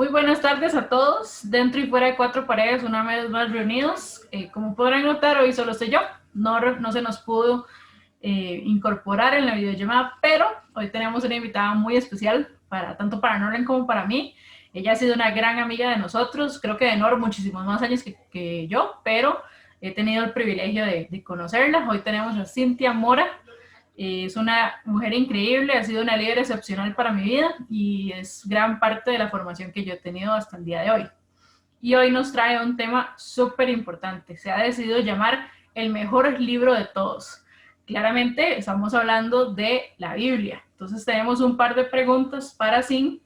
Muy buenas tardes a todos, dentro y fuera de cuatro paredes, una vez más reunidos. Como podrán notar, hoy solo estoy yo, no se nos pudo incorporar en la videollamada, pero hoy tenemos una invitada muy especial, tanto para Norlen como para mí. Ella ha sido una gran amiga de nosotros, creo que de Nor muchísimos más años que yo, pero he tenido el privilegio de conocerla. Hoy tenemos a Cintia Mora. Es una mujer increíble, ha sido una líder excepcional para mi vida y es gran parte de la formación que yo he tenido hasta el día de hoy. Y hoy nos trae un tema súper importante. Se ha decidido llamar el mejor libro de todos. Claramente estamos hablando de la Biblia. Entonces tenemos un par de preguntas para Sin,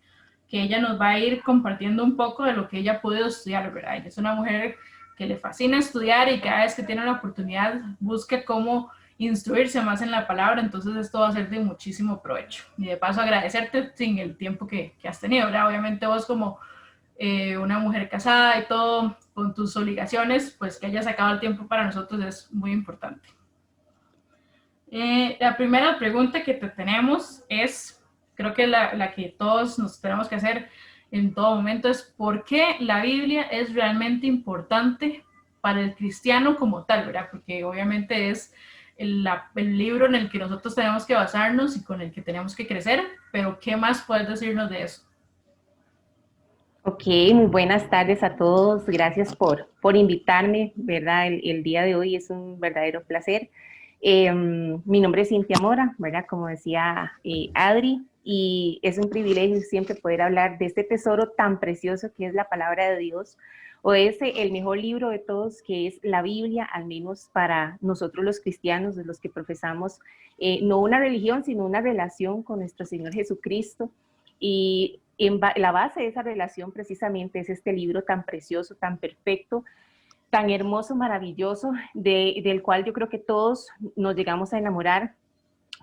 que ella nos va a ir compartiendo un poco de lo que ella ha podido estudiar, ¿verdad? Ella es una mujer que le fascina estudiar y cada vez que tiene la oportunidad busca cómo instruirse más en la palabra, entonces esto va a ser de muchísimo provecho. Y de paso agradecerte sin el tiempo que has tenido, ¿verdad? Obviamente vos como una mujer casada y todo, con tus obligaciones, pues que hayas sacado el tiempo para nosotros es muy importante. La primera pregunta que te tenemos es, creo que la que todos nos tenemos que hacer en todo momento es, ¿por qué la Biblia es realmente importante para el cristiano como tal, verdad? Porque obviamente es el libro en el que nosotros tenemos que basarnos y con el que tenemos que crecer, pero ¿qué más puedes decirnos de eso? Ok, muy buenas tardes a todos. Gracias por invitarme, ¿verdad? El día de hoy es un verdadero placer. Mi nombre es Cintia Mora, ¿verdad? Como decía Adri, y es un privilegio siempre poder hablar de este tesoro tan precioso que es la palabra de Dios, o es el mejor libro de todos, que es la Biblia, al menos para nosotros los cristianos, de los que profesamos no una religión, sino una relación con nuestro Señor Jesucristo. Y la base de esa relación precisamente es este libro tan precioso, tan perfecto, tan hermoso, maravilloso, del cual yo creo que todos nos llegamos a enamorar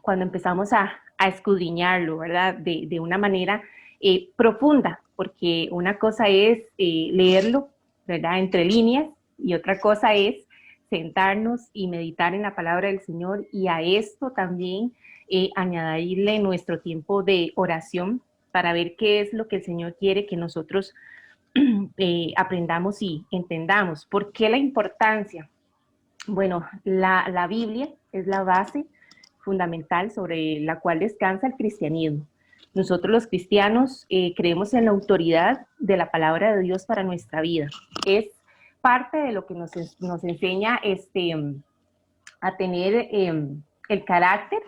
cuando empezamos a escudriñarlo, ¿verdad? De una manera profunda, porque una cosa es leerlo, ¿verdad? Entre líneas, y otra cosa es sentarnos y meditar en la palabra del Señor, y a esto también añadirle nuestro tiempo de oración para ver qué es lo que el Señor quiere que nosotros aprendamos y entendamos. ¿Por qué la importancia? Bueno, la Biblia es la base fundamental sobre la cual descansa el cristianismo. Nosotros los cristianos creemos en la autoridad de la palabra de Dios para nuestra vida. Es parte de lo que nos enseña a tener el carácter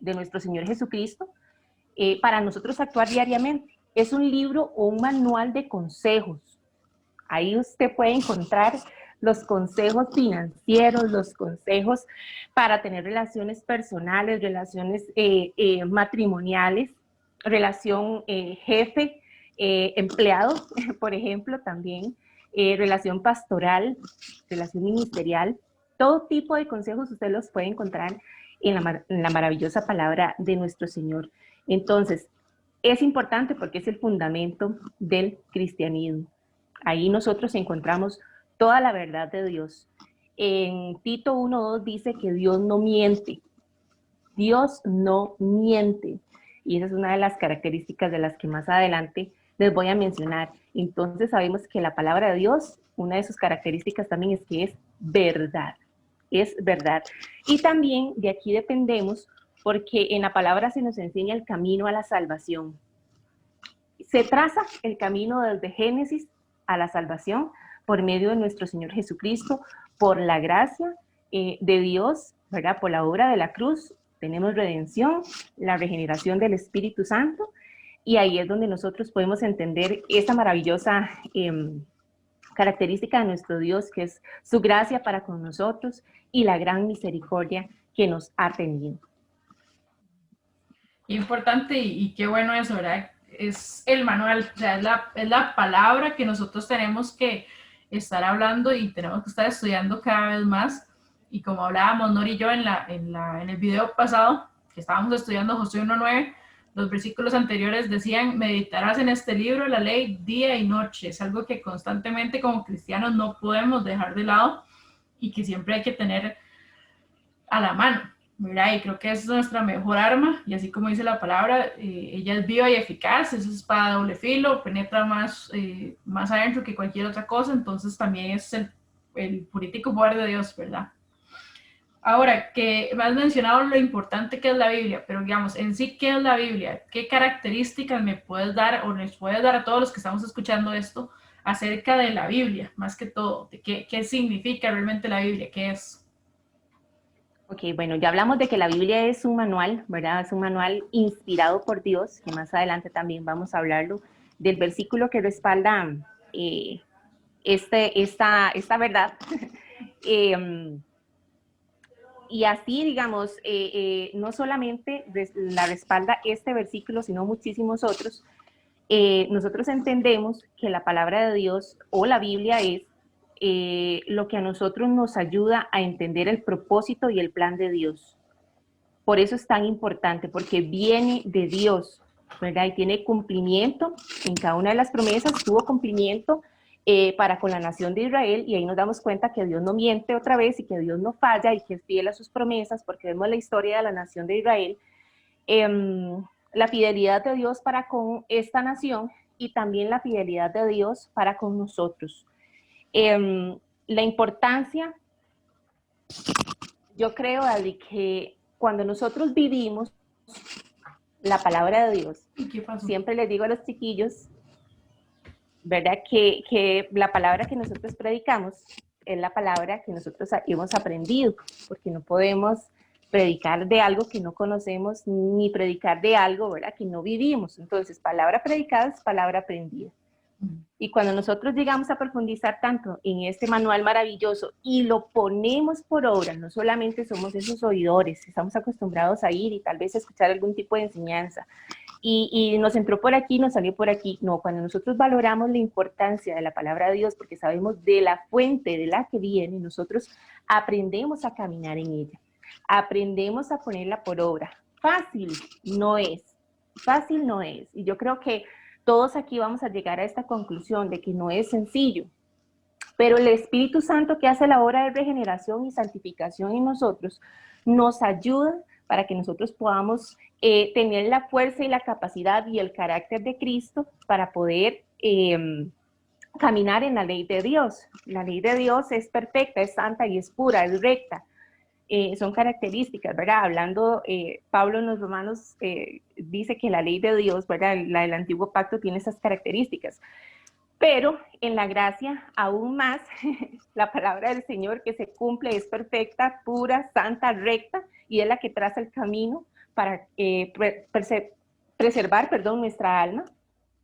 de nuestro Señor Jesucristo para nosotros actuar diariamente. Es un libro o un manual de consejos. Ahí usted puede encontrar los consejos financieros, los consejos para tener relaciones personales, relaciones matrimoniales, relación jefe-empleado, por ejemplo, también, relación pastoral, relación ministerial. Todo tipo de consejos usted los puede encontrar en la maravillosa palabra de nuestro Señor. Entonces, es importante porque es el fundamento del cristianismo. Ahí nosotros encontramos toda la verdad de Dios. En Tito 1:2 dice que Dios no miente. Dios no miente. Y esa es una de las características de las que más adelante les voy a mencionar. Entonces sabemos que la palabra de Dios, una de sus características también es que es verdad. Es verdad. Y también de aquí dependemos porque en la palabra se nos enseña el camino a la salvación. Se traza el camino desde Génesis a la salvación por medio de nuestro Señor Jesucristo, por la gracia de Dios, ¿verdad? Por la obra de la cruz, tenemos redención, la regeneración del Espíritu Santo, y ahí es donde nosotros podemos entender esa maravillosa característica de nuestro Dios, que es su gracia para con nosotros y la gran misericordia que nos ha tenido. Importante y qué bueno eso, ¿verdad? Es el manual, o sea, es la palabra que nosotros tenemos que estar hablando y tenemos que estar estudiando cada vez más. Y como hablábamos Nori y yo en el video pasado, que estábamos estudiando Josué 1:9, los versículos anteriores decían, meditarás en este libro, la ley, día y noche. Es algo que constantemente como cristianos no podemos dejar de lado y que siempre hay que tener a la mano. ¿verdad? Y creo que esa es nuestra mejor arma, y así como dice la palabra, ella es viva y eficaz, es espada de doble filo, penetra más adentro que cualquier otra cosa, entonces también es el purítico poder de Dios, ¿verdad? Ahora, que me has mencionado lo importante que es la Biblia, pero digamos, en sí, ¿qué es la Biblia? ¿Qué características me puedes dar o les puedes dar a todos los que estamos escuchando esto acerca de la Biblia, más que todo? De qué significa realmente la Biblia? ¿Qué es? Ok, bueno, ya hablamos de que la Biblia es un manual, ¿verdad? Es un manual inspirado por Dios, que más adelante también vamos a hablarlo, del versículo que respalda eh, esta verdad. eh, y así, digamos, no solamente la respalda este versículo, sino muchísimos otros. Nosotros entendemos que la palabra de Dios o la Biblia es lo que a nosotros nos ayuda a entender el propósito y el plan de Dios. Por eso es tan importante, porque viene de Dios, ¿verdad? Y tiene cumplimiento en cada una de las promesas, tuvo cumplimiento para con la nación de Israel, y ahí nos damos cuenta que Dios no miente otra vez y que Dios no falla y que es fiel a sus promesas, porque vemos la historia de la nación de Israel, la fidelidad de Dios para con esta nación y también la fidelidad de Dios para con nosotros. La importancia, yo creo, Adri, que cuando nosotros vivimos la palabra de Dios, ¿Y qué pasó? siempre les digo a los chiquillos, ¿verdad? Que la palabra que nosotros predicamos es la palabra que nosotros hemos aprendido, porque no podemos predicar de algo que no conocemos, ni predicar de algo, ¿verdad? Que no vivimos. Entonces, palabra predicada es palabra aprendida. Y cuando nosotros llegamos a profundizar tanto en este manual maravilloso y lo ponemos por obra, no solamente somos esos oidores, estamos acostumbrados a ir y tal vez escuchar algún tipo de enseñanza, y nos entró por aquí, nos salió por aquí. No, cuando nosotros valoramos la importancia de la palabra de Dios, porque sabemos de la fuente de la que viene, nosotros aprendemos a caminar en ella, aprendemos a ponerla por obra. Fácil no es, fácil no es. Y yo creo que todos aquí vamos a llegar a esta conclusión de que no es sencillo, pero el Espíritu Santo que hace la obra de regeneración y santificación en nosotros nos ayuda para que nosotros podamos tener la fuerza y la capacidad y el carácter de Cristo para poder caminar en la ley de Dios. La ley de Dios es perfecta, es santa y es pura, es recta. Son características, ¿verdad? Hablando, Pablo en los Romanos dice que la ley de Dios, ¿verdad? La del antiguo pacto tiene esas características. Pero en la gracia aún más, la palabra del Señor que se cumple es perfecta, pura, santa, recta, y es la que traza el camino para preservar, nuestra alma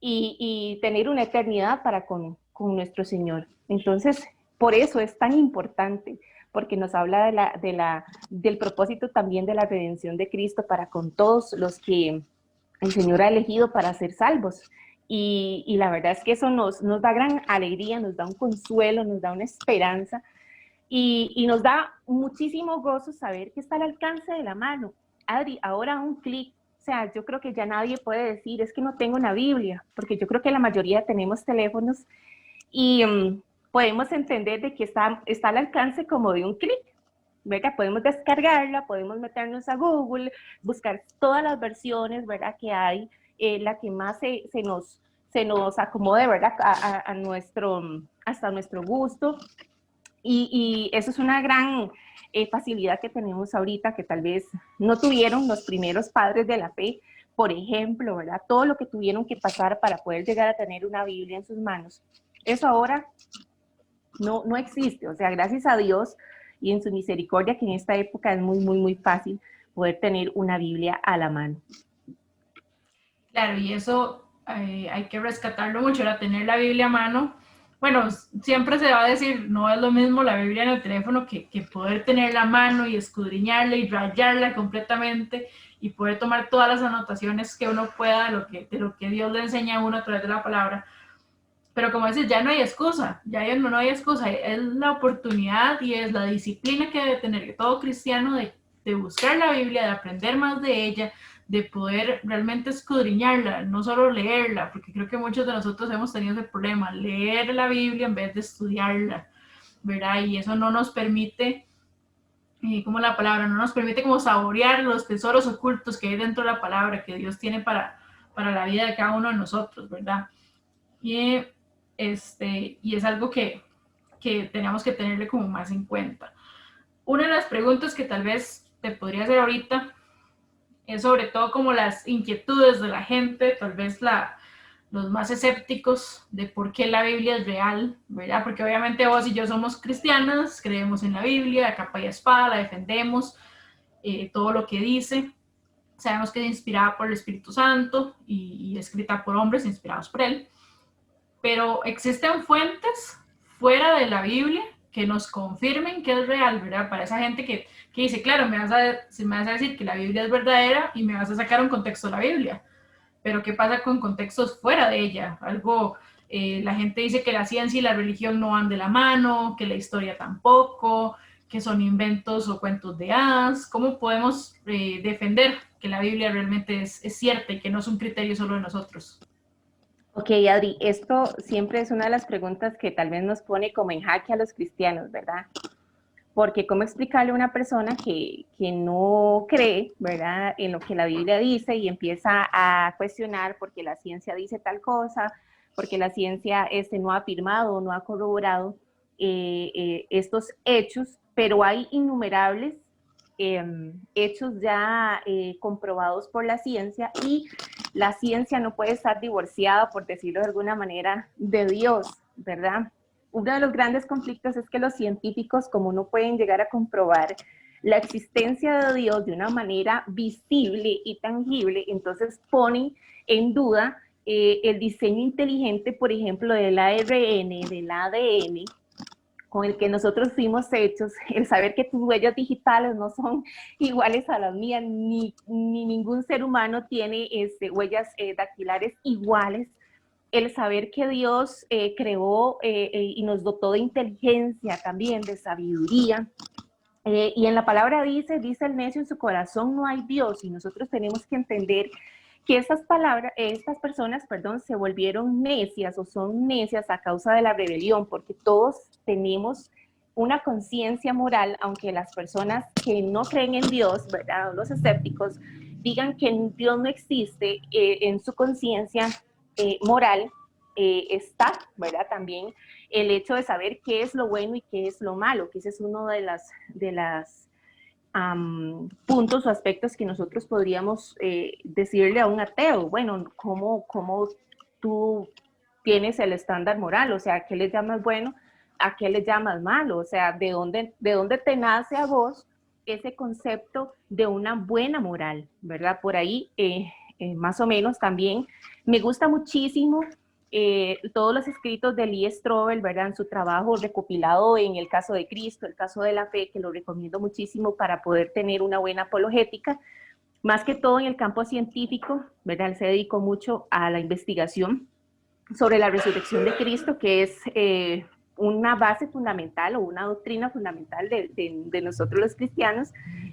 y tener una eternidad para con nuestro Señor. Entonces, por eso es tan importante, porque nos habla del propósito también de la redención de Cristo para con todos los que el Señor ha elegido para ser salvos. Y la verdad es que eso nos da gran alegría, nos da un consuelo, nos da una esperanza y nos da muchísimo gozo saber que está al alcance de la mano. Adri, ahora un clic, o sea, yo creo que ya nadie puede decir, es que no tengo una Biblia, porque yo creo que la mayoría tenemos teléfonos y podemos entender de que está al alcance como de un clic. ¿Verdad? Podemos descargarla, podemos meternos a Google, buscar todas las versiones, ¿verdad? Que hay, la que más se nos acomode, ¿verdad? Hasta nuestro gusto. Y eso es una gran facilidad que tenemos ahorita, que tal vez no tuvieron los primeros padres de la fe, por ejemplo, ¿verdad? Todo lo que tuvieron que pasar para poder llegar a tener una Biblia en sus manos. Eso ahora no existe, o sea, gracias a Dios y en su misericordia que en esta época es muy, muy, muy fácil poder tener una Biblia a la mano. Claro, y eso hay que rescatarlo mucho, era tener la Biblia a mano. Bueno, siempre se va a decir, no es lo mismo la Biblia en el teléfono que poder tenerla a mano y escudriñarla y rayarla completamente y poder tomar todas las anotaciones que uno pueda de lo que Dios le enseña a uno a través de la palabra. Pero como dices, ya no hay excusa, ya no hay excusa, es la oportunidad y es la disciplina que debe tener todo cristiano de buscar la Biblia, de aprender más de ella, de poder realmente escudriñarla, no solo leerla, porque creo que muchos de nosotros hemos tenido ese problema, leer la Biblia en vez de estudiarla, ¿verdad? Y eso no nos permite como la palabra no nos permite como saborear los tesoros ocultos que hay dentro de la palabra que Dios tiene para la vida de cada uno de nosotros, ¿verdad? Y, y es algo que tenemos que tenerle como más en cuenta. Una de las preguntas que tal vez te podría hacer ahorita es sobre todo como las inquietudes de la gente, tal vez los más escépticos de por qué la Biblia es real, ¿verdad? Porque obviamente vos y yo somos cristianas, creemos en la Biblia, a capa y espada, la defendemos, todo lo que dice, sabemos que es inspirada por el Espíritu Santo y escrita por hombres inspirados por él, pero existen fuentes fuera de la Biblia que nos confirmen que es real, ¿verdad? Para esa gente que dice, claro, me vas a decir que la Biblia es verdadera y me vas a sacar un contexto de la Biblia, pero ¿qué pasa con contextos fuera de ella? Algo, la gente dice que la ciencia y la religión no van de la mano, que la historia tampoco, que son inventos o cuentos de hadas. ¿Cómo podemos defender que la Biblia realmente es cierta y que no es un criterio solo de nosotros? Ok, Adri, esto siempre es una de las preguntas que tal vez nos pone como en jaque a los cristianos, ¿verdad? Porque cómo explicarle a una persona que no cree, ¿verdad?, en lo que la Biblia dice y empieza a cuestionar porque la ciencia dice tal cosa, porque la ciencia no ha afirmado, no ha corroborado estos hechos, pero hay innumerables hechos ya comprobados por la ciencia y la ciencia no puede estar divorciada, por decirlo de alguna manera, de Dios, ¿verdad? Uno de los grandes conflictos es que los científicos, como no pueden llegar a comprobar la existencia de Dios de una manera visible y tangible, entonces ponen en duda el diseño inteligente, por ejemplo, del ARN, del ADN, con el que nosotros fuimos hechos, el saber que tus huellas digitales no son iguales a las mías, ni ningún ser humano tiene huellas dactilares iguales, el saber que Dios creó y nos dotó de inteligencia también, de sabiduría. Y en la palabra dice el necio en su corazón no hay Dios, y nosotros tenemos que entender que estas personas, perdón, se volvieron necias o son necias a causa de la rebelión, porque todos tenemos una conciencia moral, aunque las personas que no creen en Dios, ¿verdad?, los escépticos, digan que Dios no existe, en su conciencia moral está, ¿verdad?, también el hecho de saber qué es lo bueno y qué es lo malo, que ese es uno de las puntos o aspectos que nosotros podríamos decirle a un ateo. Bueno, ¿cómo tú tienes el estándar moral? O sea, ¿a qué le llamas bueno? ¿A qué le llamas malo? O sea, ¿de dónde te nace a vos ese concepto de una buena moral? ¿Verdad? Por ahí, más o menos también, me gusta muchísimo todos los escritos de Lee Strobel, ¿verdad?, en su trabajo recopilado en el caso de Cristo, el caso de la fe, que lo recomiendo muchísimo para poder tener una buena apologética, más que todo en el campo científico, ¿verdad? Él se dedicó mucho a la investigación sobre la resurrección de Cristo, que es una base fundamental o una doctrina fundamental de nosotros los cristianos,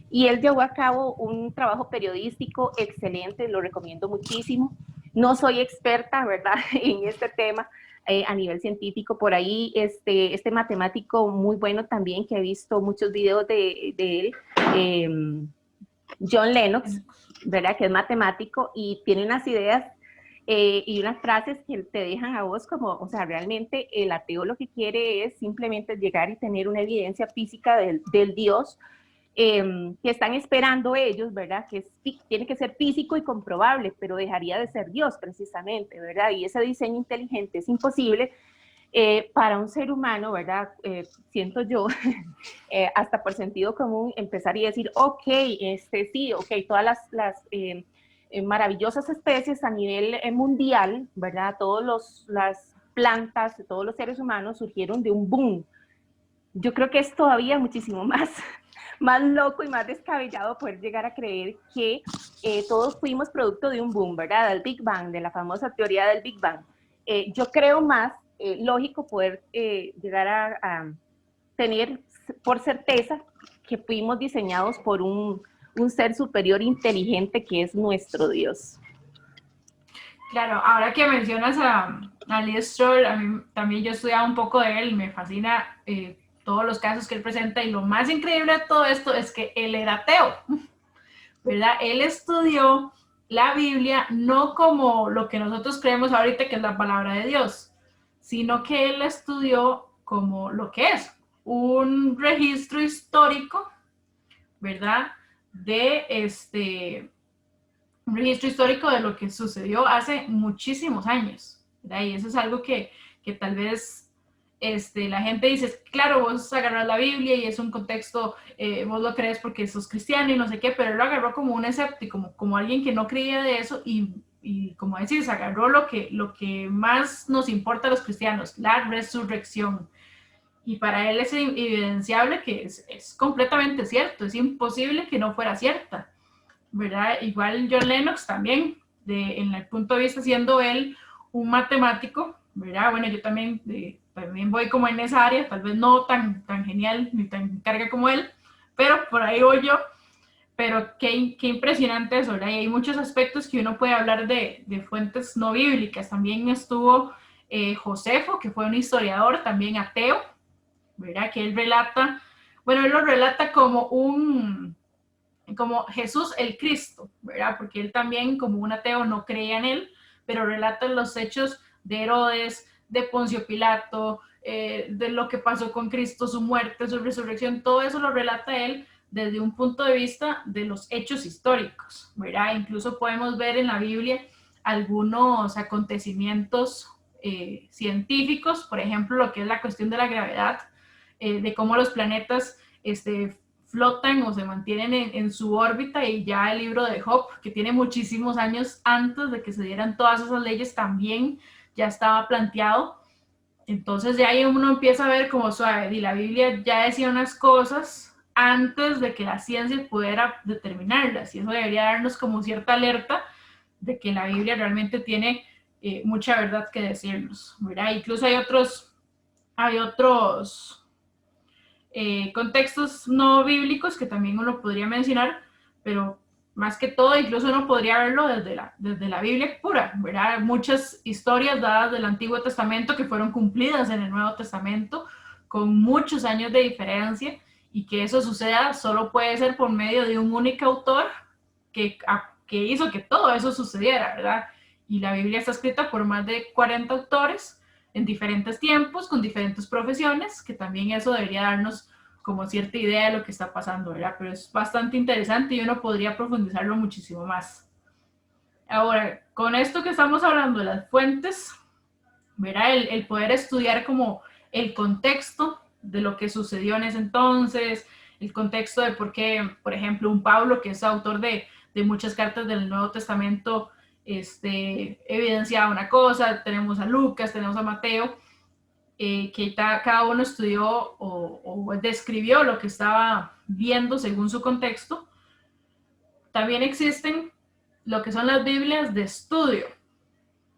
y él llevó a cabo un trabajo periodístico excelente, lo recomiendo muchísimo. No soy experta, ¿verdad?, en este tema a nivel científico. Por ahí este matemático muy bueno también, que he visto muchos videos de él, John Lennox, ¿verdad?, que es matemático y tiene unas ideas y unas frases que te dejan a vos como, o sea, realmente el ateo lo que quiere es simplemente llegar y tener una evidencia física del Dios que están esperando ellos, ¿verdad? Que tiene que ser físico y comprobable, pero dejaría de ser Dios precisamente, ¿verdad? Y ese diseño inteligente es imposible para un ser humano, ¿verdad? Siento yo, hasta por sentido común, empezar y decir, ok, sí, ok, todas las maravillosas especies a nivel mundial, ¿verdad? Las plantas, todos los seres humanos surgieron de un boom. Yo creo que es todavía muchísimo más loco y más descabellado poder llegar a creer que todos fuimos producto de un boom, ¿verdad? Del Big Bang, de la famosa teoría del Big Bang. Yo creo más lógico poder llegar a tener por certeza que fuimos diseñados por un ser superior inteligente que es nuestro Dios. Claro, ahora que mencionas a Lee Strobel, a mí también yo he estudiado un poco de él, me fascina todos los casos que él presenta, y lo más increíble de todo esto es que él era ateo, ¿verdad? Él estudió la Biblia no como lo que nosotros creemos ahorita que es la palabra de Dios, sino que él la estudió como lo que es un registro histórico, ¿verdad? Un registro histórico de lo que sucedió hace muchísimos años, ¿verdad? Y eso es algo que tal vez la gente dice, claro, vos agarras la Biblia y es un contexto, vos lo crees porque sos cristiano y no sé qué, pero él lo agarró como un escéptico, como alguien que no creía de eso y como decís, agarró lo que más nos importa a los cristianos, la resurrección. Y para él es evidenciable que es completamente cierto, es imposible que no fuera cierta, ¿verdad? Igual John Lennox también, en el punto de vista siendo él un matemático, ¿verdad? Bueno, yo también voy como en esa área, tal vez no tan genial ni tan carga como él, pero por ahí voy yo. Pero qué impresionante eso, ¿verdad? Y hay muchos aspectos que uno puede hablar de fuentes no bíblicas. También estuvo Josefo, que fue un historiador también ateo, ¿verdad? Que él relata, bueno, él lo relata como Jesús el Cristo, ¿verdad? Porque él también, como un ateo, no creía en él, pero relata los hechos de Herodes, de Poncio Pilato, de lo que pasó con Cristo, su muerte, su resurrección, todo eso lo relata él desde un punto de vista de los hechos históricos, ¿verdad? Incluso podemos ver en la Biblia algunos acontecimientos científicos, por ejemplo, lo que es la cuestión de la gravedad, de cómo los planetas flotan o se mantienen en su órbita, y ya el libro de Job, que tiene muchísimos años antes de que se dieran todas esas leyes, también ya estaba planteado. Entonces de ahí uno empieza a ver como suave, y la Biblia ya decía unas cosas antes de que la ciencia pudiera determinarlas, y eso debería darnos como cierta alerta de que la Biblia realmente tiene mucha verdad que decirnos, ¿verdad? Incluso hay otros contextos no bíblicos que también uno podría mencionar, pero más que todo, incluso uno podría verlo desde la Biblia pura, ¿verdad? Muchas historias dadas del Antiguo Testamento que fueron cumplidas en el Nuevo Testamento, con muchos años de diferencia, y que eso suceda solo puede ser por medio de un único autor que hizo que todo eso sucediera, ¿verdad? Y la Biblia está escrita por más de 40 autores en diferentes tiempos, con diferentes profesiones, que también eso debería darnos como cierta idea de lo que está pasando, ¿verdad? Pero es bastante interesante y uno podría profundizarlo muchísimo más. Ahora, con esto que estamos hablando de las fuentes, ¿verdad? El poder estudiar como el contexto de lo que sucedió en ese entonces, el contexto de por qué, por ejemplo, un Pablo, que es autor de muchas cartas del Nuevo Testamento, evidenciaba una cosa. Tenemos a Lucas, tenemos a Mateo, que cada uno estudió o describió lo que estaba viendo según su contexto. También existen lo que son las Biblias de estudio,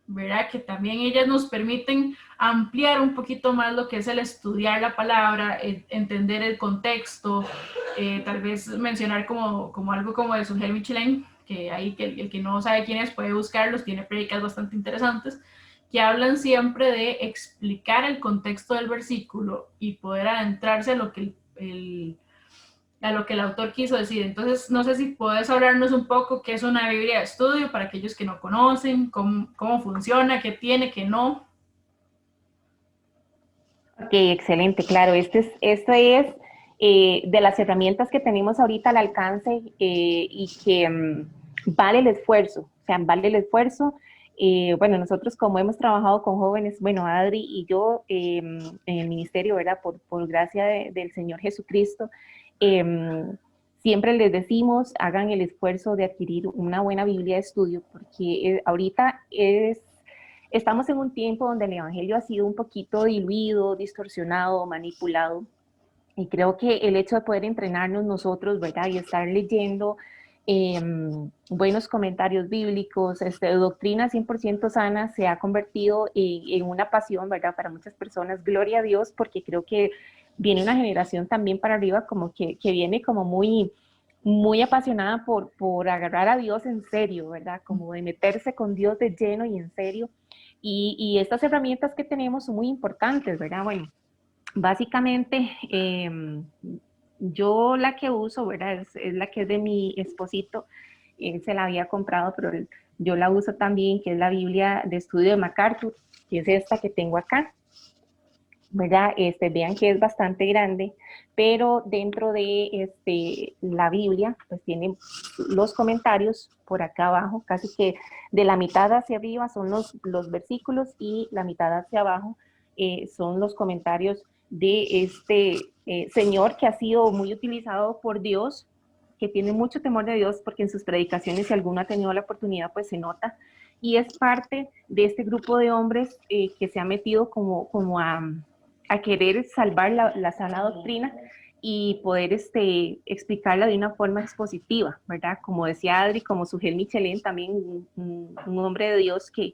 ¿verdad? Que también ellas nos permiten ampliar un poquito más lo que es el estudiar la palabra, entender el contexto, tal vez mencionar como algo como de Sungel Michelin, que ahí que el que no sabe quién es puede buscarlos, tiene predicas bastante interesantes, que hablan siempre de explicar el contexto del versículo y poder adentrarse a lo que el autor quiso decir. Entonces, no sé si puedes hablarnos un poco qué es una Biblia de estudio para aquellos que no conocen, cómo funciona, qué tiene, qué no. Ok, excelente, claro. Esto es de las herramientas que tenemos ahorita al alcance y que vale el esfuerzo, o sea, vale el esfuerzo. Bueno, nosotros como hemos trabajado con jóvenes, bueno, Adri y yo en el ministerio, ¿verdad? Por gracia del Señor Jesucristo, siempre les decimos, hagan el esfuerzo de adquirir una buena Biblia de estudio, porque ahorita estamos en un tiempo donde el Evangelio ha sido un poquito diluido, distorsionado, manipulado. Y creo que el hecho de poder entrenarnos nosotros, ¿verdad? Y estar leyendo buenos comentarios bíblicos, doctrina 100% sana, se ha convertido en una pasión, ¿verdad? Para muchas personas. Gloria a Dios, porque creo que viene una generación también para arriba como que viene como muy apasionada por agarrar a Dios en serio, ¿verdad? Como de meterse con Dios de lleno y en serio. Y estas herramientas que tenemos son muy importantes, ¿verdad? Bueno, Básicamente, yo la que uso, ¿verdad? Es la que es de mi esposito. Él se la había comprado, pero yo la uso también, que es la Biblia de Estudio de MacArthur, que es esta que tengo acá, ¿verdad? Vean que es bastante grande, pero dentro de la Biblia, pues tiene los comentarios por acá abajo, casi que de la mitad hacia arriba son los versículos y la mitad hacia abajo son los comentarios de señor que ha sido muy utilizado por Dios, que tiene mucho temor de Dios, porque en sus predicaciones, si alguno ha tenido la oportunidad, pues se nota, y es parte de este grupo de hombres que se ha metido como a querer salvar la sana doctrina y poder explicarla de una forma expositiva, ¿verdad? Como decía Adri, como Sugel Michelin, también un hombre de Dios que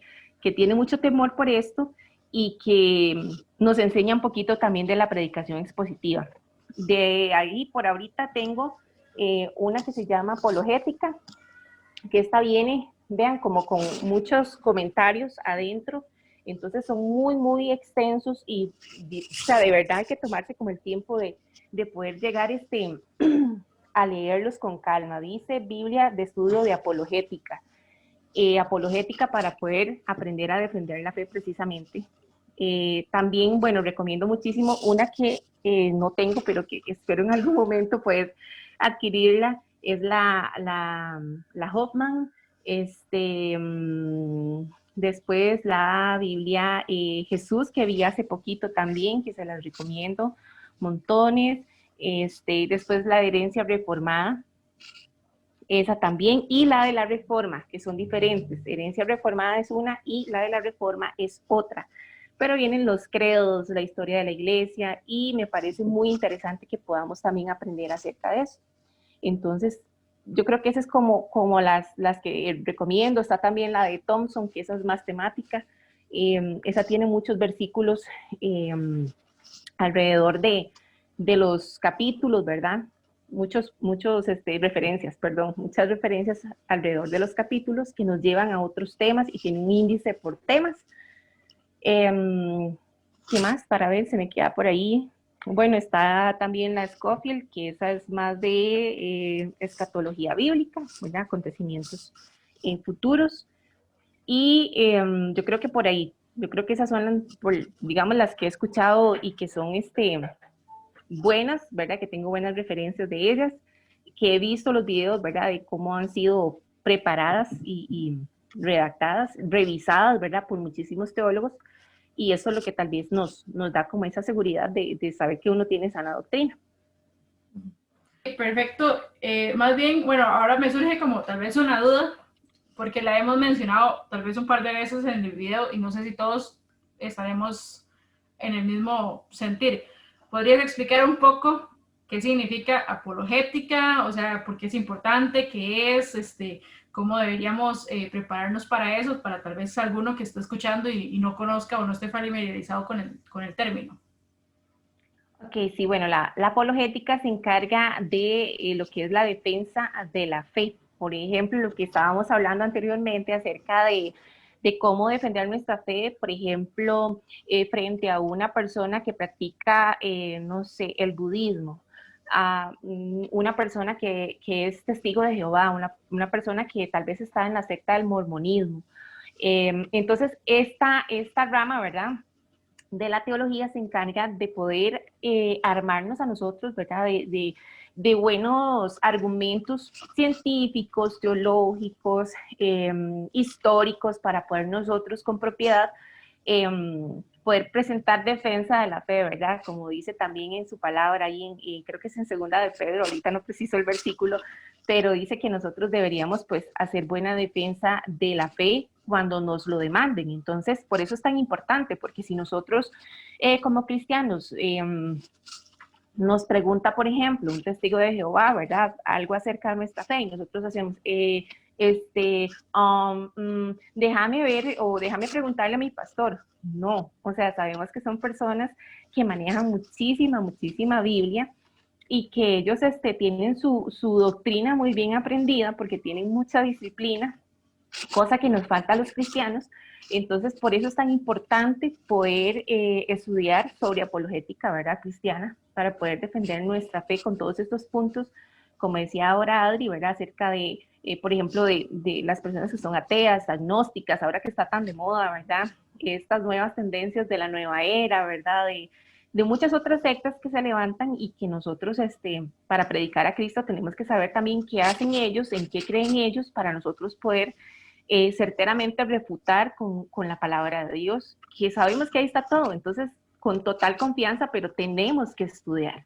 tiene mucho temor por esto y que nos enseña un poquito también de la predicación expositiva. De ahí, por ahorita, tengo una que se llama Apologética, que esta viene, vean, como con muchos comentarios adentro, entonces son muy extensos y, o sea, de verdad hay que tomarse como el tiempo de poder llegar a leerlos con calma. Dice Biblia de Estudio de Apologética. Apologética para poder aprender a defender la fe precisamente. También, bueno, recomiendo muchísimo una que no tengo, pero que espero en algún momento poder adquirirla, es la Hoffman. Después la Biblia Jesús, que vi hace poquito también, que se las recomiendo montones. Después la Herencia Reformada, esa también, y la de la Reforma, que son diferentes. Herencia Reformada es una y la de la Reforma es otra. Pero vienen los credos, la historia de la iglesia, y me parece muy interesante que podamos también aprender acerca de eso. Entonces, yo creo que esas es como las que recomiendo. Está también la de Thompson, que esa es más temática. Esa tiene muchos versículos alrededor de los capítulos, ¿verdad? Muchas referencias alrededor de los capítulos que nos llevan a otros temas y tienen un índice por temas. ¿Qué más? Para ver, se me queda por ahí. Bueno, está también la Scofield, que esa es más de escatología bíblica, ¿verdad? Acontecimientos futuros. Y yo creo que por ahí, yo creo que esas son, digamos, las que he escuchado y que son buenas, ¿verdad? Que tengo buenas referencias de ellas, que he visto los videos, ¿verdad? De cómo han sido preparadas y redactadas, revisadas, ¿verdad? Por muchísimos teólogos, y eso es lo que tal vez nos da como esa seguridad de saber que uno tiene sana doctrina. Perfecto. Más bien, bueno, ahora me surge como tal vez una duda, porque la hemos mencionado tal vez un par de veces en el video y no sé si todos estaremos en el mismo sentir. ¿Podrías explicar un poco qué significa apologética? O sea, por qué es importante, qué es, cómo deberíamos prepararnos para eso, para tal vez alguno que esté escuchando y no conozca o no esté familiarizado con el término. Ok, sí, bueno, la apologética se encarga de lo que es la defensa de la fe. Por ejemplo, lo que estábamos hablando anteriormente acerca de cómo defender nuestra fe, por ejemplo, frente a una persona que practica, no sé, el budismo, a una persona que es testigo de Jehová, una persona que tal vez está en la secta del mormonismo. Entonces, esta rama, ¿verdad?, de la teología se encarga de poder armarnos a nosotros, ¿verdad?, de buenos argumentos científicos, teológicos, históricos, para poder nosotros con propiedad poder presentar defensa de la fe, ¿verdad? Como dice también en su palabra, ahí creo que es en segunda de Pedro, ahorita no preciso el versículo, pero dice que nosotros deberíamos pues hacer buena defensa de la fe cuando nos lo demanden. Entonces, por eso es tan importante, porque si nosotros como cristianos nos pregunta, por ejemplo, un testigo de Jehová, ¿verdad?, algo acerca de nuestra fe, y nosotros hacemos, déjame ver o déjame preguntarle a mi pastor. No, o sea, sabemos que son personas que manejan muchísima Biblia y que ellos tienen su doctrina muy bien aprendida porque tienen mucha disciplina cosa que nos falta a los cristianos. Entonces, por eso es tan importante poder estudiar sobre apologética, ¿verdad?, cristiana, para poder defender nuestra fe con todos estos puntos, como decía ahora Adri, ¿verdad?, acerca de, por ejemplo, de las personas que son ateas, agnósticas, ahora que está tan de moda, ¿verdad?, estas nuevas tendencias de la nueva era, ¿verdad?, de muchas otras sectas que se levantan y que nosotros, para predicar a Cristo, tenemos que saber también qué hacen ellos, en qué creen ellos, para nosotros poder certeramente refutar con la palabra de Dios, que sabemos que ahí está todo, entonces con total confianza, pero tenemos que estudiar.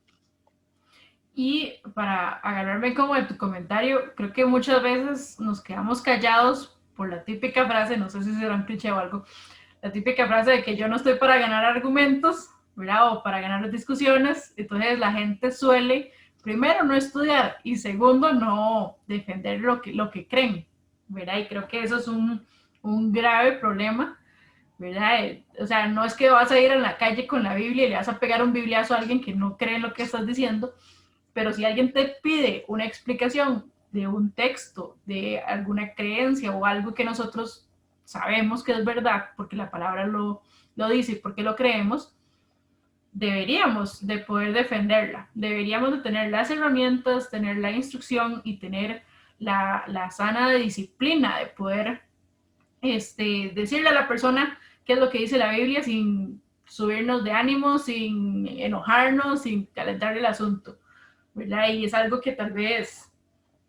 Y para agarrarme como de tu comentario, creo que muchas veces nos quedamos callados por la típica frase, no sé si será un cliché o algo, la típica frase de que yo no estoy para ganar argumentos, ¿verdad? O para ganar discusiones. Entonces la gente suele, primero, no estudiar y segundo, no defender lo que creen, ¿verdad? Y creo que eso es un grave problema, ¿verdad? O sea, no es que vas a ir en la calle con la Biblia y le vas a pegar un bibliazo a alguien que no cree en lo que estás diciendo, pero si alguien te pide una explicación de un texto, de alguna creencia o algo que nosotros sabemos que es verdad, porque la palabra lo dice y porque lo creemos, deberíamos de poder defenderla, deberíamos de tener las herramientas, tener la instrucción y tener la sana disciplina de poder decirle a la persona qué es lo que dice la Biblia sin subirnos de ánimo, sin enojarnos, sin calentar el asunto, ¿verdad? Y es algo que tal vez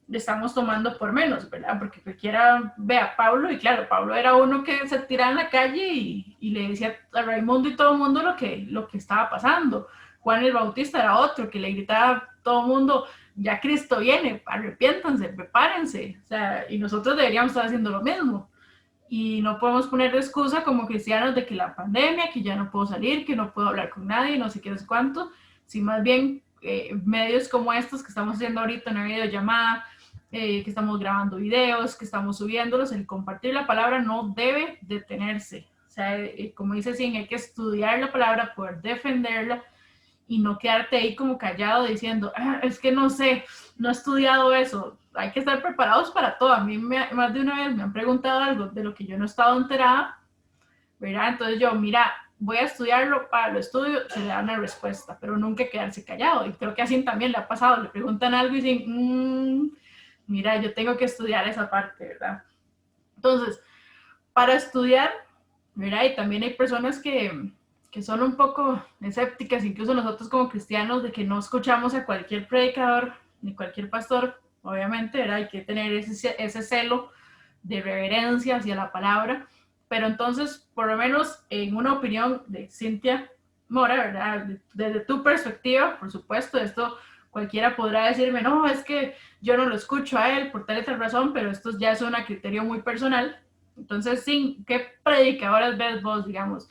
le estamos tomando por menos, ¿verdad? Porque cualquiera ve a Pablo y claro, Pablo era uno que se tiraba en la calle y le decía a Raimundo y todo el mundo lo que estaba pasando. Juan el Bautista era otro que le gritaba a todo el mundo, ya Cristo viene, arrepiéntanse, prepárense. O sea, y nosotros deberíamos estar haciendo lo mismo. Y no podemos poner de excusa como cristianos de que la pandemia, que ya no puedo salir, que no puedo hablar con nadie, no sé qué, no sé cuánto, si más bien medios como estos que estamos haciendo ahorita, una videollamada, que estamos grabando videos, que estamos subiéndolos, el compartir la palabra no debe detenerse. O sea, como dice Sin, hay que estudiar la palabra, poder defenderla y no quedarte ahí como callado diciendo, ah, es que no sé, no he estudiado eso. Hay que estar preparados para todo. A mí más de una vez me han preguntado algo de lo que yo no he estado enterada, ¿verdad? Entonces yo, mira, voy a estudiarlo, para lo estudio, se le da una respuesta, pero nunca quedarse callado. Y creo que así también le ha pasado, le preguntan algo y dicen, mira, yo tengo que estudiar esa parte, ¿verdad? Entonces, para estudiar, ¿verdad? Y también hay personas que son un poco escépticas, incluso nosotros como cristianos, de que no escuchamos a cualquier predicador ni cualquier pastor, obviamente, ¿verdad? Hay que tener ese celo de reverencia hacia la palabra, pero entonces, por lo menos en una opinión de Cintia Mora, ¿verdad? Desde tu perspectiva, por supuesto, esto cualquiera podrá decirme, no, es que yo no lo escucho a él por tal y tal razón, pero esto ya es un criterio muy personal. Entonces, sí, ¿qué predicadores ves vos, digamos?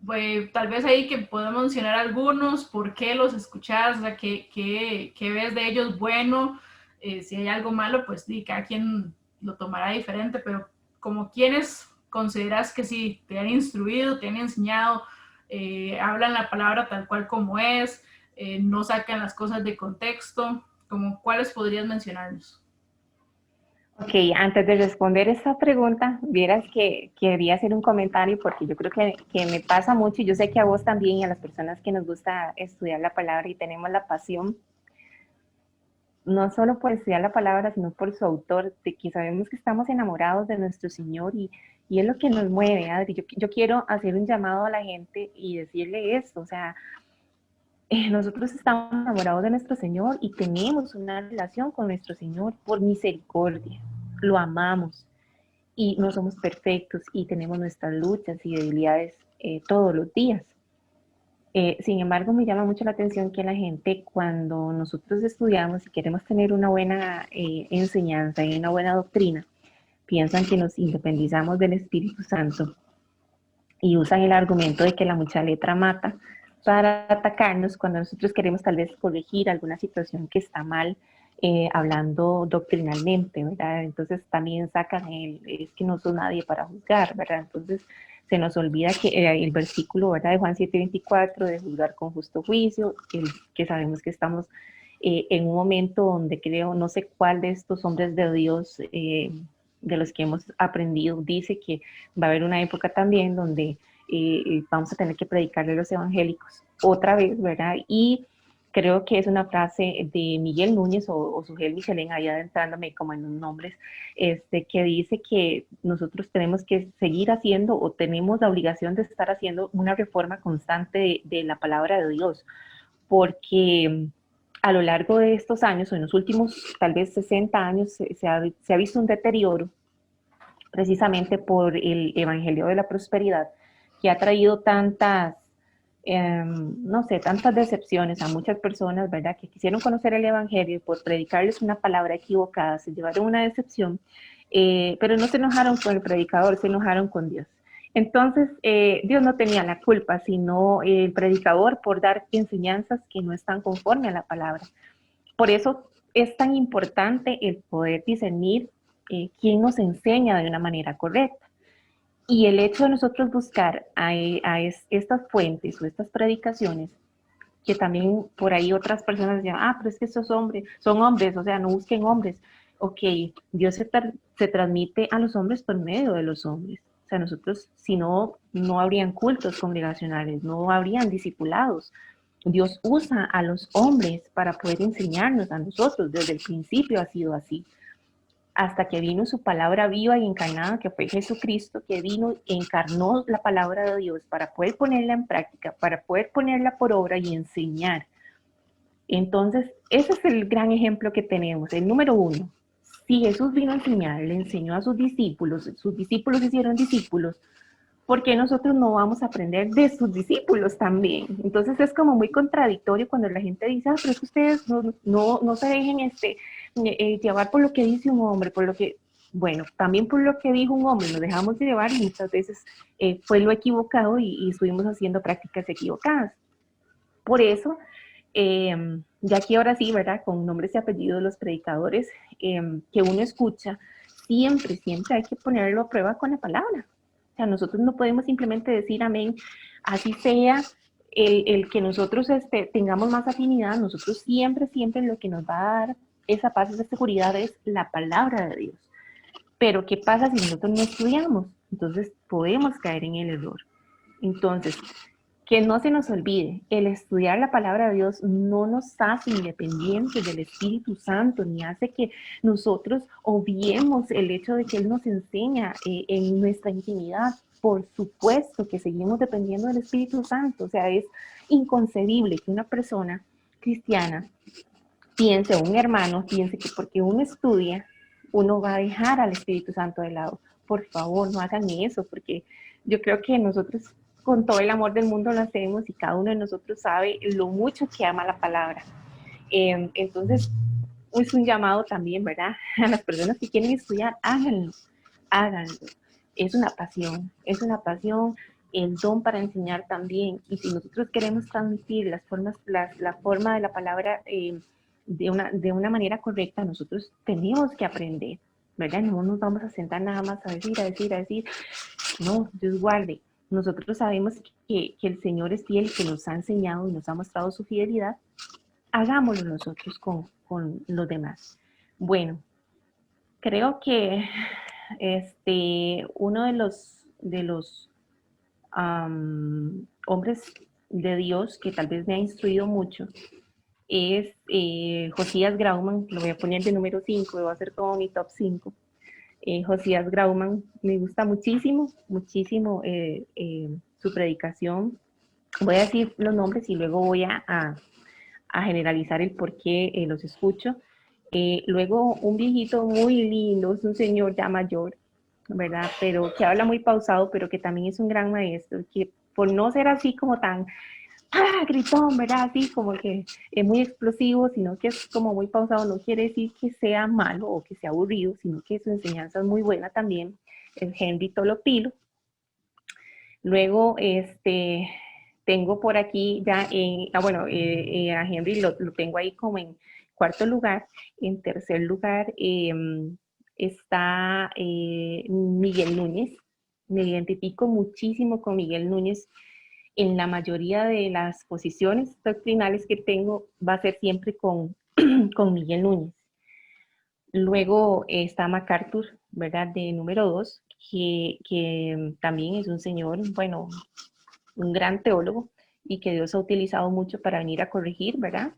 Pues, tal vez ahí que podemos mencionar algunos, por qué los escuchás, o sea, qué ves de ellos bueno, si hay algo malo, pues sí, cada quien lo tomará diferente, pero como quienes consideras que sí, te han instruido, te han enseñado, hablan la palabra tal cual como es, no sacan las cosas de contexto, como cuáles podrías mencionarnos. Ok, antes de responder esta pregunta, vieras que quería hacer un comentario porque yo creo que me pasa mucho y yo sé que a vos también y a las personas que nos gusta estudiar la palabra y tenemos la pasión, no solo por estudiar la palabra, sino por su autor, de que sabemos que estamos enamorados de nuestro Señor y es lo que nos mueve, Adri. Yo quiero hacer un llamado a la gente y decirle esto, o sea, nosotros estamos enamorados de nuestro Señor y tenemos una relación con nuestro Señor por misericordia. Lo amamos y no somos perfectos y tenemos nuestras luchas y debilidades todos los días. Sin embargo, me llama mucho la atención que la gente cuando nosotros estudiamos y queremos tener una buena enseñanza y una buena doctrina, piensan que nos independizamos del Espíritu Santo y usan el argumento de que la mucha letra mata para atacarnos cuando nosotros queremos tal vez corregir alguna situación que está mal, hablando doctrinalmente, ¿verdad? Entonces también sacan es que no sos nadie para juzgar, ¿verdad? Entonces se nos olvida que el versículo, ¿verdad? De Juan 7:24, de juzgar con justo juicio, que sabemos que estamos en un momento donde creo, no sé cuál de estos hombres de Dios de los que hemos aprendido, dice que va a haber una época también donde vamos a tener que predicarle a los evangélicos otra vez, ¿verdad? Y creo que es una frase de Miguel Núñez o Sugel Michelén, ahí adentrándome como en los nombres, que dice que nosotros tenemos que seguir haciendo o tenemos la obligación de estar haciendo una reforma constante de la palabra de Dios, porque a lo largo de estos años, o en los últimos tal vez 60 años, se ha visto un deterioro precisamente por el Evangelio de la Prosperidad, que ha traído tantas, no sé, tantas decepciones a muchas personas, ¿verdad? Que quisieron conocer el Evangelio y por predicarles una palabra equivocada se llevaron una decepción, pero no se enojaron con el predicador, se enojaron con Dios. Entonces, Dios no tenía la culpa, sino el predicador por dar enseñanzas que no están conforme a la palabra. Por eso es tan importante el poder discernir quién nos enseña de una manera correcta. Y el hecho de nosotros buscar a estas fuentes o estas predicaciones, que también por ahí otras personas dicen, pero es que estos hombres son hombres, o sea, no busquen hombres. Ok, Dios se transmite a los hombres por medio de los hombres. O sea, nosotros, si no, no habrían cultos congregacionales, no habrían discipulados. Dios usa a los hombres para poder enseñarnos a nosotros. Desde el principio ha sido así. Hasta que vino su palabra viva y encarnada, que fue Jesucristo, que vino e encarnó la palabra de Dios para poder ponerla en práctica, para poder ponerla por obra y enseñar. Entonces, ese es el gran ejemplo que tenemos. El número uno, si Jesús vino a enseñar, le enseñó a sus discípulos hicieron discípulos, ¿por qué nosotros no vamos a aprender de sus discípulos también? Entonces es como muy contradictorio cuando la gente dice, pero es que ustedes no se dejen llevar por lo que dice un hombre, por lo que, bueno, también por lo que dijo un hombre, nos dejamos de llevar y muchas veces fue lo equivocado y estuvimos haciendo prácticas equivocadas. Por eso, ya aquí ahora sí, ¿verdad? Con nombres y apellidos de los predicadores que uno escucha, siempre hay que ponerlo a prueba con la palabra. O sea, nosotros no podemos simplemente decir amén, así sea el que nosotros tengamos más afinidad, nosotros siempre lo que nos va a dar esa paz, esa seguridad es la palabra de Dios. Pero ¿qué pasa si nosotros no estudiamos? Entonces podemos caer en el error. Entonces, que no se nos olvide, el estudiar la palabra de Dios no nos hace independientes del Espíritu Santo, ni hace que nosotros obviemos el hecho de que Él nos enseña en nuestra intimidad. Por supuesto que seguimos dependiendo del Espíritu Santo. O sea, es inconcebible que una persona cristiana piense, un hermano piense que porque uno estudia, uno va a dejar al Espíritu Santo de lado. Por favor, no hagan eso, porque yo creo que nosotros con todo el amor del mundo lo hacemos y cada uno de nosotros sabe lo mucho que ama la palabra. Entonces, es un llamado también, ¿verdad? A las personas que quieren estudiar, háganlo. Es una pasión, el don para enseñar también. Y si nosotros queremos transmitir la forma de la palabra de una manera correcta, nosotros tenemos que aprender, ¿verdad? No nos vamos a sentar nada más a decir. No, Dios guarde. Nosotros sabemos que el Señor es fiel, que nos ha enseñado y nos ha mostrado su fidelidad. Hagámoslo nosotros con los demás. Bueno, creo que uno de los hombres de Dios que tal vez me ha instruido mucho es Josías Grauman. Lo voy a poner de número 5, va a ser como mi top 5. Josías Grauman, me gusta muchísimo su predicación. Voy a decir los nombres y luego voy a generalizar el por qué los escucho. Luego un viejito muy lindo, es un señor ya mayor, ¿verdad? Pero que habla muy pausado, pero que también es un gran maestro, que por no ser así como tan gritón, ¿verdad? Así como que es muy explosivo, sino que es como muy pausado, no quiere decir que sea malo o que sea aburrido, sino que su enseñanza es muy buena también, es Henry Tolopilo. Luego, tengo por aquí ya, a Henry lo tengo ahí como en cuarto lugar. En tercer lugar está Miguel Núñez. Me identifico muchísimo con Miguel Núñez. En la mayoría de las posiciones doctrinales que tengo va a ser siempre con Miguel Núñez. Luego está MacArthur, ¿verdad? De número 2, que también es un señor, bueno, un gran teólogo y que Dios ha utilizado mucho para venir a corregir, ¿verdad?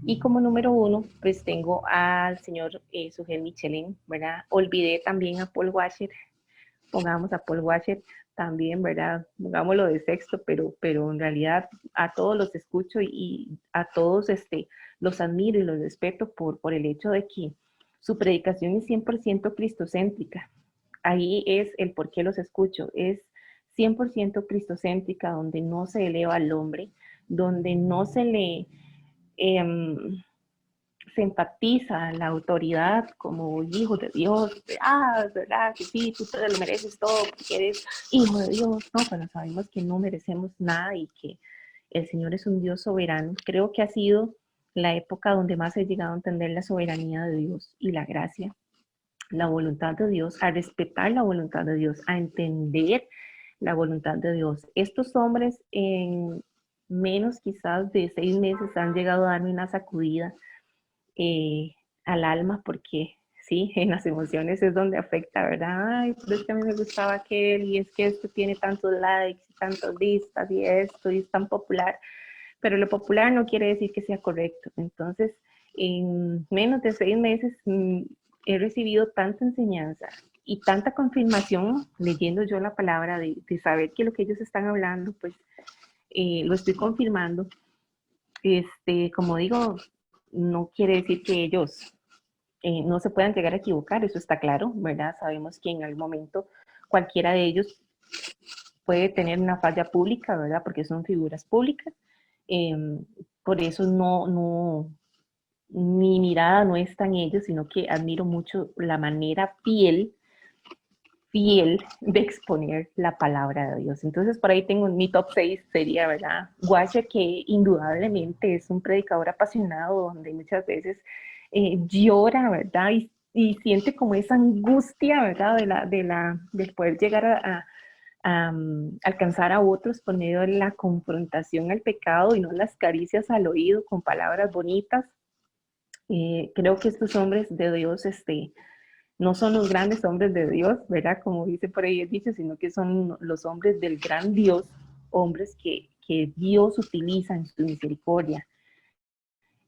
Y como número 1, pues tengo al señor Sugel Michelin, ¿verdad? Olvidé también a Paul Washer, pongamos a Paul Washer también, ¿verdad? Pongámoslo de sexto, pero en realidad a todos los escucho y a todos los admiro y los respeto por el hecho de que su predicación es 100% cristocéntrica. Ahí es el por qué los escucho, es 100% cristocéntrica, donde no se eleva al hombre, donde no se le se enfatiza la autoridad como hijo de Dios, verdad que sí, tú te lo mereces todo porque eres hijo de Dios, no, pero sabemos que no merecemos nada y que el Señor es un Dios soberano. Creo que ha sido la época donde más he llegado a entender la soberanía de Dios y la gracia, la voluntad de Dios, a respetar la voluntad de Dios, a entender la voluntad de Dios. Estos hombres en menos quizás de 6 meses han llegado a darme una sacudida al alma, porque sí, en las emociones es donde afecta, ¿verdad? Ay, pero es que a mí me gustaba aquel y es que esto tiene tantos likes y tantas vistas y esto y es tan popular, pero lo popular no quiere decir que sea correcto. Entonces, en menos de 6 meses he recibido tanta enseñanza y tanta confirmación leyendo yo la palabra de saber que lo que ellos están hablando, pues lo estoy confirmando. Como digo, no quiere decir que ellos no se puedan llegar a equivocar, eso está claro, ¿verdad? Sabemos que en algún momento cualquiera de ellos puede tener una falla pública, ¿verdad? Porque son figuras públicas. Eh, por eso mi mirada no está en ellos, sino que admiro mucho la manera fiel de exponer la palabra de Dios. Entonces, por ahí tengo mi top 6, sería, ¿verdad? Washer, que indudablemente es un predicador apasionado, donde muchas veces llora, ¿verdad? Y siente como esa angustia, ¿verdad? Del poder llegar a alcanzar a otros por medio de la confrontación al pecado y no las caricias al oído con palabras bonitas. Creo que estos hombres de Dios, no son los grandes hombres de Dios, ¿verdad? Como dice por ahí el dicho, sino que son los hombres del gran Dios, hombres que Dios utiliza en su misericordia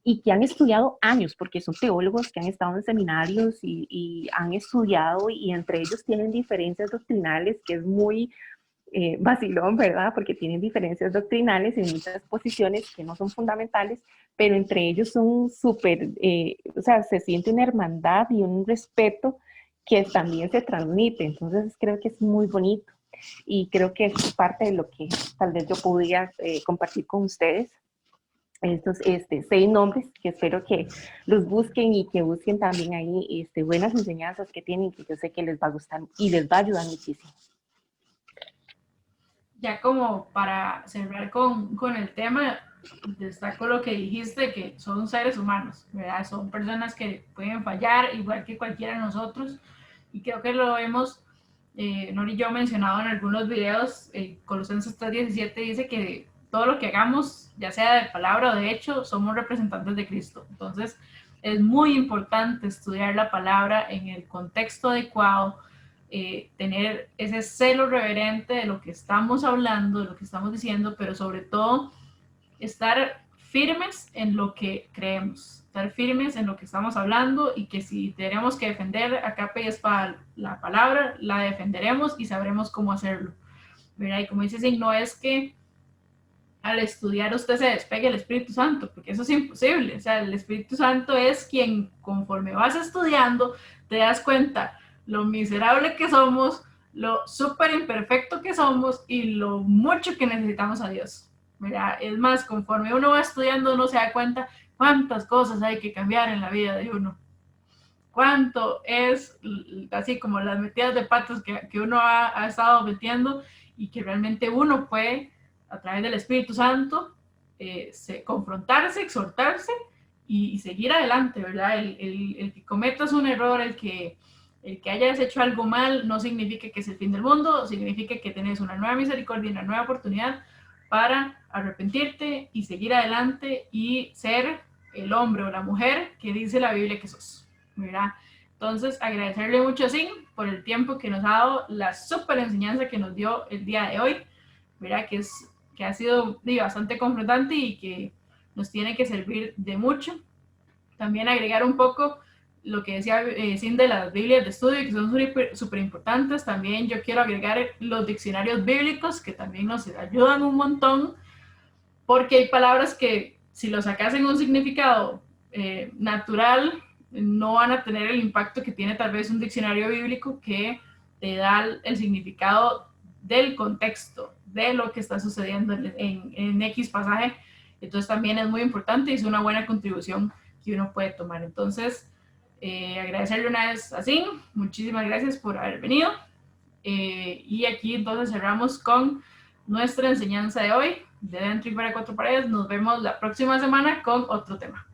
y que han estudiado años, porque son teólogos que han estado en seminarios y han estudiado y entre ellos tienen diferencias doctrinales, que es muy vacilón, ¿verdad? Porque tienen diferencias doctrinales en muchas posiciones que no son fundamentales, pero entre ellos son súper, o sea, se siente una hermandad y un respeto que también se transmite. Entonces creo que es muy bonito y creo que es parte de lo que tal vez yo podría compartir con ustedes. Estos 6 nombres que espero que los busquen y que busquen también ahí buenas enseñanzas que tienen, que yo sé que les va a gustar y les va a ayudar muchísimo. Ya como para cerrar con el tema, destaco lo que dijiste, que son seres humanos, ¿verdad? Son personas que pueden fallar igual que cualquiera de nosotros, y creo que lo hemos, Nori y yo, mencionado en algunos videos. Colosenses 3:17 dice que todo lo que hagamos, ya sea de palabra o de hecho, somos representantes de Cristo. Entonces, es muy importante estudiar la palabra en el contexto adecuado, tener ese celo reverente de lo que estamos hablando, de lo que estamos diciendo, pero sobre todo estar firmes en lo que creemos, estar firmes en lo que estamos hablando, y que si tenemos que defender a capa y espada la palabra, la defenderemos y sabremos cómo hacerlo, ¿verdad? Y como dice Sig, no es que al estudiar usted se despegue el Espíritu Santo, porque eso es imposible. O sea, el Espíritu Santo es quien, conforme vas estudiando, te das cuenta lo miserable que somos, lo súper imperfecto que somos y lo mucho que necesitamos a Dios, ¿verdad? Es más, conforme uno va estudiando, uno se da cuenta cuántas cosas hay que cambiar en la vida de uno. Cuánto es así como las metidas de patas que uno ha estado metiendo, y que realmente uno puede, a través del Espíritu Santo, confrontarse, exhortarse y seguir adelante, ¿verdad? El que cometas un error, el que hayas hecho algo mal, no significa que es el fin del mundo, significa que tenés una nueva misericordia, una nueva oportunidad para arrepentirte y seguir adelante y ser el hombre o la mujer que dice la Biblia que sos, ¿verdad? Entonces, agradecerle mucho a Sin por el tiempo que nos ha dado, la súper enseñanza que nos dio el día de hoy, ¿verdad? Que ha sido bastante confrontante y que nos tiene que servir de mucho. También agregar un poco lo que decía Sin de las Biblias de estudio, que son súper importantes. También yo quiero agregar los diccionarios bíblicos, que también nos ayudan un montón, porque hay palabras que si lo sacas en un significado natural, no van a tener el impacto que tiene tal vez un diccionario bíblico que te da el significado del contexto, de lo que está sucediendo en X pasaje. Entonces también es muy importante y es una buena contribución que uno puede tomar. Entonces, agradecerle una vez a Sin, muchísimas gracias por haber venido. Y aquí entonces cerramos con nuestra enseñanza de hoy, de Dentro y Fuera de Cuatro Paredes. Nos vemos la próxima semana con otro tema.